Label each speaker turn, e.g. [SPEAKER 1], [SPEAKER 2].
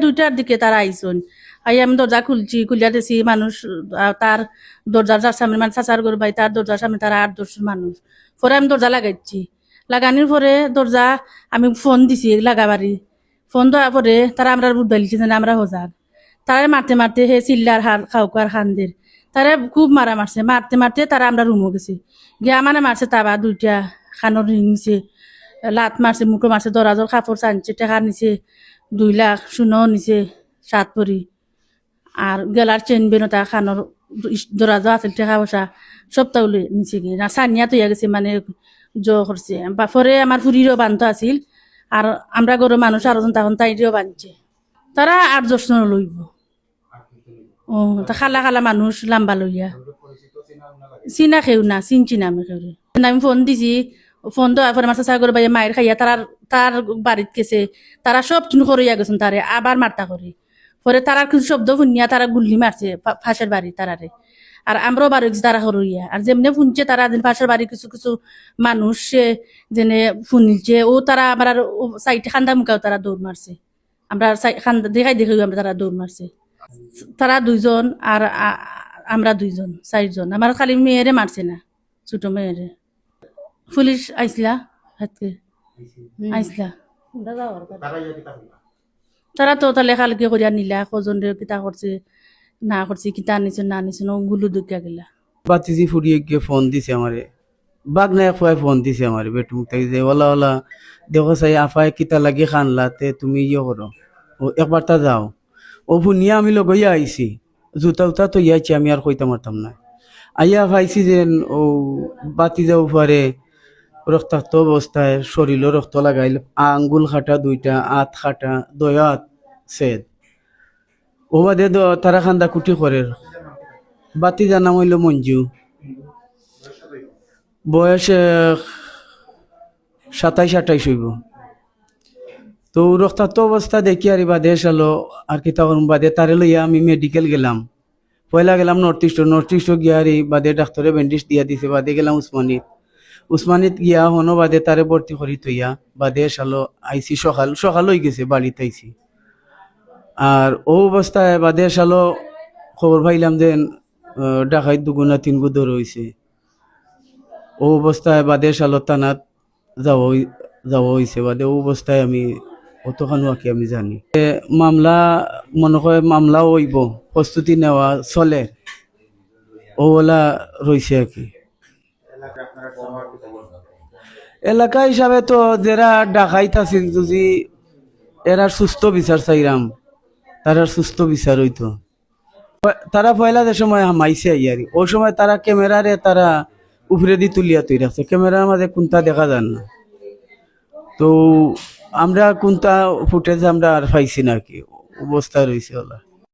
[SPEAKER 1] দুইটার দিকে তারা আইসন। আমি দরজা খুলছি, খুলিয়া দিছি মানুষ। তার দরজার সামনে মানে চাচার ঘর ভাই, তার দরজার সামনে তারা 8-10 মানুষ। পরে আমি দরজা লাগাইছি, লাগানোর পরে দরজা আমি ফোন দিছি লাগাবারি। ফোন দেওয়ার পরে তারা আমরা বুধ লিখেছে না আমরা হজার। তারা মারতে মারতে হে চিল্লার খাউকার খান্দের তারা খুব মারা মারছে। মারতে মারতে তারা আমরা রুমও গেছি, গিয়া মানে মারছে তাবা দুইটা খানোর নিছে, লাত মারছে, মুখো মারছে, দরাজর কাপড় চানছে, টেকা নিছে 2 লাখ, সোনাও নিছে 7 ভরি। আর গেলার চেন বেনতা খানোর দরাজা আছে, টেকা পয়সা সপ্তাহ নিছে কি না সানিয়া তৈয়া গেছে, মানে করছে। পরে আমার ফুরিরও বান্ধ আছিল, আর আমরা গরু মানুষ আরো তখন তাইরিও বাঁধছে। তারা 8-10 জন লইব। ও তা খালা খালা মানুষ লাম্বা লইয়া চিনা খেউ না, চিনছি না আমি খেউরে। আমি ফোন দিছি, ফোন দেওয়ার পরে আমার চাচা করে ভাই মায়ের খাইয়া তার বাড়িত গেছে। তারা সব চুন করিয়া গেছেন তারে, আবার মারতা করে। পরে তারার কিছু শব্দ শুনিয়া তারা গুল্লি মারছে ফাঁসের বাড়ি তারারে। আর আমরাও বাড়ি তারা করিয়া, আর যেমনি শুনছে তারা ফাঁসের বাড়ি কিছু কিছু মানুষ যেনে শুনছে, ও তারা আমার সাইড খান্দা মুখাও তারা দৌড় মারছে। আমরা খান্দা দেখাই দেখি আমরা তারা দৌড় মারছে। তারা 2 জন আর আমরা 2 জন, 4 জন। আমার খালি মেয়েরে মারছে না, ছোট মেয়েরে। পুলিশ আইসলা হাতকে আইসলা। তারা তো তাহলে কালকে করিয়া নিলা, কজন কিতা করছে না করছে, কিতা আনিছে না আনিছে, ওগুলো দুঃখা গেলা।
[SPEAKER 2] বাতিজি ফুরিয়ে গিয়ে ফোন দিছে আমারে, বাগনায় ফুয়াই ফোন দিছে আমারে বেটুক তাই যে ওলা ওলা দেখো চাই আফায় কিতা লাগি খানলা তে তুমি ইয়ে করো, ও একবার তা যাও। ও ভুনিয়া আমি লগইয়া আইছি, জুতা উতা তো ইয়াইছি, আমি আর কইতে মারতাম না। আইয়া ভাইছি যে ও বাতি যাও ফুয়ারে রক্তাক্ত অবস্থায়, শরীরও রক্ত লাগাইল, আঙ্গুল খাটা 2টা, আত খাটা, দয়াত সেদ। ও বাদে তারা খান্দা কুটি করে। বাতি জানাম হইল মঞ্জু, বয়স 27-28 হইব। তো রক্তাক্ত অবস্থা দেখি আর বাদে সালো আর কি তখন বাদে তারে লইয়া আমি মেডিকেল গেলাম। পয়লা গেলাম নর্থ ইস্ট গিয়া আর বাদে ডাক্তারে ব্যান্ডেজ দিয়া দিছে। বাদে গেলাম উসমানিত গিয়া হনো বাদে তারে ভর্তি করি থইয়া বাদে সালো আইসি সকাল হয়ে গেছে, বাড়িতে আইসি। আর ও অবস্থায় বাদে সালো খবর পাইলাম যে ডাকাই 2 না 3 গুদর হয়েছে। ও অবস্থায় বাদে সালো থানাত যাওয়া হয়েছে। বাদে ও অবস্থায় আমি অতখানো আর কি আমি জানি মামলা মনে হয় মামলা হইব, প্রস্তুতি নেওয়া চলে, ওলা রয়েছে আর কি। এলাকা হিসাবে তো যারা ডাকাইত আছিল যদি এরা সুস্থ বিচার চাইরাম, তারা সুস্থ বিচার হইতো। তারা পয়লা যে সময় হামাইছে আইয়ারি, ওই সময় তারা ক্যামেরারে তারা উপরে দিয়ে তুলিয়া তৈরি আছে, ক্যামেরার মাঝে কোনটা দেখা যান না। তো আমরা কোনটা ফুটেজ আমরা আর পাইছি না কি অবস্থা রয়েছে ওলা।